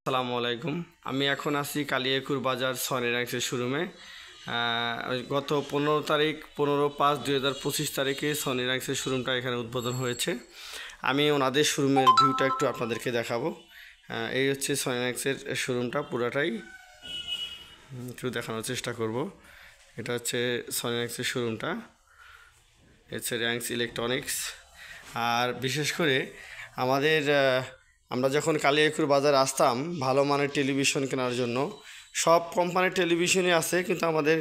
আসসালামু আলাইকুম। আমি এখন আছি কালিয়াকুর বাজার সনিরাক্সের শোরুমে। গত 15/5/2025 তারিখে সনিরাক্সের শোরুমটা এখানে উদ্বোধন হয়েছে। আমি ওনাদের শোরুমের ভিউটা একটু আপনাদেরকে দেখাবো। এই হচ্ছে সনিরাক্সের শোরুমটা পুরাটাই একটু দেখানোর চেষ্টা করব। এটা হচ্ছে সনিরাক্সের শোরুমটা, হচ্ছে র্যাঙ্কস ইলেকট্রনিক্স। আর বিশেষ করে আমাদের আমরা যখন কালিয়াকুর বাজার আসতাম ভালো মানের টেলিভিশন কেনার জন্য, সব কোম্পানির টেলিভিশনই আছে, কিন্তু আমাদের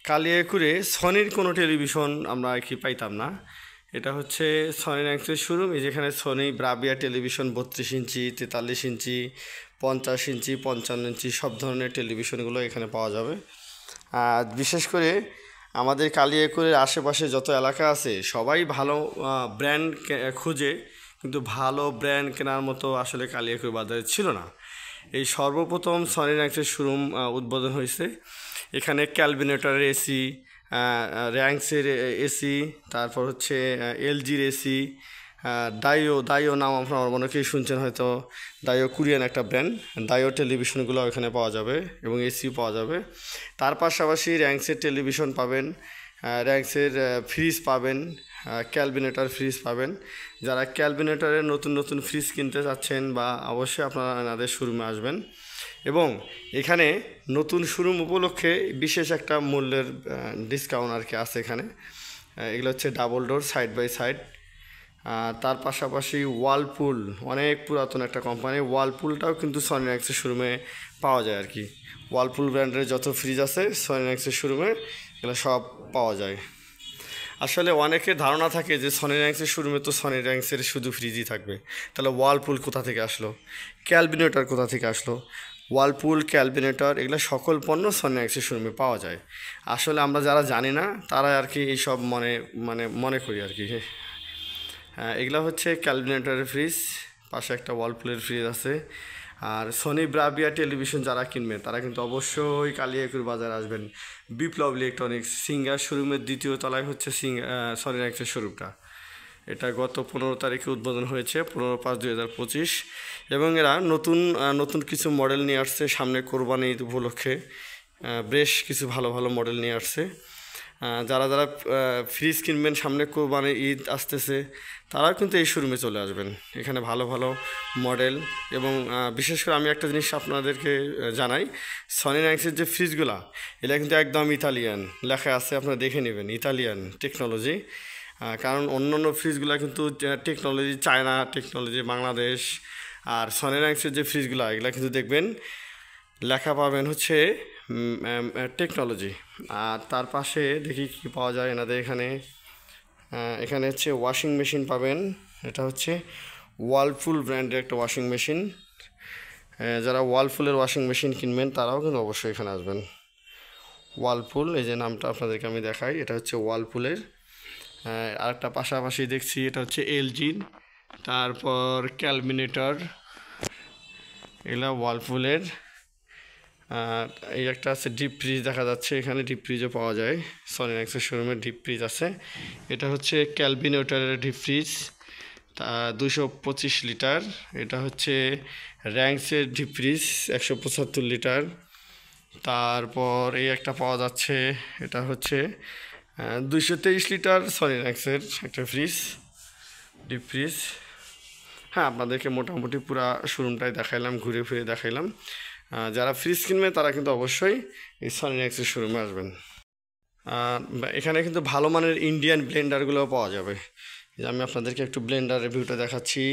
কালিয়াকুরে সনির কোনো টেলিভিশন আমরা কি পাইতাম না। এটা হচ্ছে সনিরাক্সের শোরুম, যেখানে সনি ব্রাভিয়া টেলিভিশন 32 ইঞ্চি, 43 ইঞ্চি, 50 ইঞ্চি, 55 ইঞ্চি সব ধরনের টেলিভিশনগুলো এখানে পাওয়া যাবে। বিশেষ করে আমাদের কালিয়াকুরের আশেপাশে যত এলাকা আছে সবাই ভালো ব্র্যান্ড খুঁজে, কিন্তু ভালো ব্র্যান্ড কেনার মতো আসলে কালিয়াকুর বাজারে ছিল না। এই সর্বপ্রথম সনিরাক্সের শোরুম উদ্বোধন হয়েছে। এখানে ক্যালভিনেটরের এসি, র্যাঙ্কসের এসি, তারপর হচ্ছে এলজির এসি, দাইও নাম আপনারা অনেকেই শুনছেন হয়তো। দাইও কোরিয়ান একটা ব্র্যান্ড। দাইও টেলিভিশনগুলো এখানে পাওয়া যাবে এবং এসি পাওয়া যাবে। তার পাশাপাশি র্যাঙ্কসের টেলিভিশন পাবেন, র্যাঙ্কসের ফ্রিজ পাবেন, ক্যালভিনেটর ফ্রিজ পাবেন। যারা ক্যালভিনেটরের নতুন নতুন ফ্রিজ কিনতে চাচ্ছেন বা অবশ্যই আপনারা এনাদের শোরুমে আসবেন। এবং এখানে নতুন শোরুম উপলক্ষে বিশেষ একটা মূল্যের ডিসকাউন্ট আর কি আছে এখানে। এগুলো হচ্ছে double door side by side. তার পাশাপাশি ওয়ালপুল, অনেক পুরাতন একটা কোম্পানি, ওয়ালপুলটাও কিন্তু সনিরাক্সের শোরুমে পাওয়া যায় আর কি। ওয়ালপুল ব্র্যান্ডের যত ফ্রিজ আছে সনিরাক্সের শোরুমে এগুলো সব পাওয়া যায়। আসলে অনেকের ধারণা থাকে যে সনিরাক্সের শোরুমে তো সনিরাক্সের শুধু ফ্রিজই থাকবে, তাহলে ওয়ালপুল কোথা থেকে আসলো, ক্যালভিনেটর কোথা থেকে আসলো। ওয়ালপুল, ক্যালভিনেটর এগুলো সকল পণ্য সনিরাক্সের শোরুমে পাওয়া যায়। আসলে আমরা যারা জানি না তারা আর কি এইসব মনে করি আর কি। এগুলো হচ্ছে ক্যালভিনেটরের ফ্রিজ, পাশে একটা ওয়ালপুলের ফ্রিজ আছে। আর সনি ব্রাভিয়া টেলিভিশন যারা কিনবেন তারা কিন্তু অবশ্যই কালিয়াকুর বাজার আসবেন। বিপ্লব ইলেকট্রনিক্স সিঙ্গার শোরুমের দ্বিতীয় তলায় হচ্ছে সনিরাক্সের শোরুমটা। এটা গত 15 তারিখে উদ্বোধন হয়েছে, 15/5/2025। এবং এরা নতুন কিছু মডেল নিয়ে আসছে সামনে কোরবানি ঈদ উপলক্ষে। বেশ কিছু ভালো ভালো মডেল নিয়ে আসছে। যারা যারা ফ্রিজ কিনবেন, সামনে কোরবানি ঈদ আসতেছে, তারাও কিন্তু এই শোরুমে চলে আসবেন। এখানে ভালো ভালো মডেল। এবং বিশেষ করে আমি একটা জিনিস আপনাদেরকে জানাই, সনিরাক্সের যে ফ্রিজগুলা এটা কিন্তু একদম ইতালিয়ান লেখা আছে, আপনারা দেখে নেবেন, ইতালিয়ান টেকনোলজি। কারণ অন্যান্য ফ্রিজগুলো কিন্তু টেকনোলজি চায়না, টেকনোলজি বাংলাদেশ। আর সনিরাক্সের যে ফ্রিজগুলো এগুলো কিন্তু দেখবেন লেখা পাবেন হচ্ছে টেকনোলজি। আর তার পাশে দেখি কি পাওয়া যায় এনাদের এখানে। এখানে হচ্ছে ওয়াশিং মেশিন পাবেন। এটা হচ্ছে ওয়ালপুল ব্র্যান্ডের একটা ওয়াশিং মেশিন। যারা ওয়ালপুলের ওয়াশিং মেশিন কিনবেন তারাও কিন্তু অবশ্যই এখানে আসবেন। ওয়ালপুল, এই যে নামটা আপনাদেরকে আমি দেখাই, এটা হচ্ছে ওয়ালপুলের। আরেকটা পাশাপাশি দেখছি এটা হচ্ছে এলজির, তারপর ক্যালভিনেটর, এগুলো ওয়ালপুলের। এই একটা আছে ডিপ ফ্রিজ দেখা যাচ্ছে, এখানে ডিপ ফ্রিজও পাওয়া যায়। সনিরাক্সের শোরুমে ডিপ ফ্রিজ আছে। এটা হচ্ছে ক্যালভিনেটরের ডিপ ফ্রিজ, 225 লিটার। এটা হচ্ছে র্যাঙ্কসের ডিপ ফ্রিজ, 175 লিটার। তারপর এই একটা পাওয়া যাচ্ছে, এটা হচ্ছে 223 লিটার সনিরাক্সের একটা ফ্রিজ, ডিপ ফ্রিজ। হ্যাঁ, আপনাদেরকে মোটামুটি পুরা শোরুমটাই দেখাইলাম, ঘুরে ফিরে দেখাইলাম। যারা ফ্রিজ কিনবে তারা কিন্তু অবশ্যই এই সনিরাক্সের শোরুমে আসবেন। এখানে কিন্তু ভালো মানের ইন্ডিয়ান ব্লেন্ডারগুলোও পাওয়া যাবে। আমি আপনাদেরকে একটু ব্লেন্ডার রিভিউটা দেখাচ্ছি।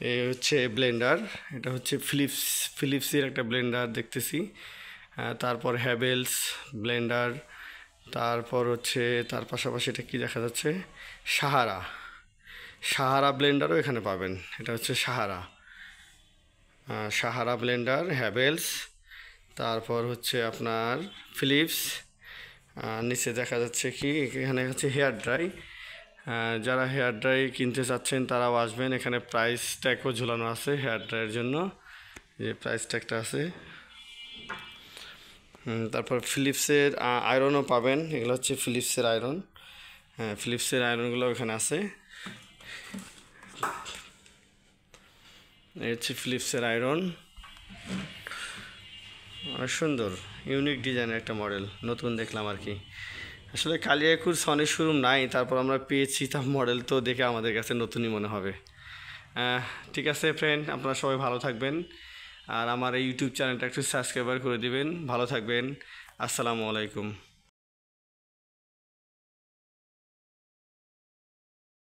এই হচ্ছে ব্লেন্ডার, এটা হচ্ছে ফিলিপসের একটা ব্লেন্ডার দেখতেছি। তারপর হ্যাভেলস ব্লেন্ডার, তারপর হচ্ছে তার পাশাপাশি এটা কি দেখা যাচ্ছে, সাহারা ব্লেন্ডারও এখানে পাবেন। এটা হচ্ছে সাহারা ব্লেন্ডার, হ্যাভেলস, তারপর হচ্ছে আপনার ফিলিপস। নিচে দেখা যাচ্ছে কি এখানে হচ্ছে হেয়ার ড্রাই। যারা হেয়ার ড্রাই কিনতে চাচ্ছেন তারাও আসবেন। এখানে প্রাইস ট্যাগও ঝুলানো আছে হেয়ার ড্রাইয়ের জন্য, যে প্রাইস ট্যাগটা আছে। তারপর ফিলিপসের আয়রনও পাবেন, এগুলো হচ্ছে ফিলিপসের আয়রন। হ্যাঁ, ফিলিপসের আয়রনগুলো এখানে আছে। এই হচ্ছে ফিলিপসের আয়রন। অনেক সুন্দর ইউনিক ডিজাইনের একটা মডেল, নতুন দেখলাম আর কি। আসলে কালিয়াকৈর সনির শোরুম নাই, তারপর আমরা পেয়েছি, তার মডেল তো দেখে আমাদের কাছে নতুনই মনে হবে। ঠিক আছে ফ্রেন্ড, আপনারা সবাই ভালো থাকবেন, আর আমার এই ইউটিউব চ্যানেলটা একটু সাবস্ক্রাইবার করে দিবেন। ভালো থাকবেন, আসসালামু আলাইকুম।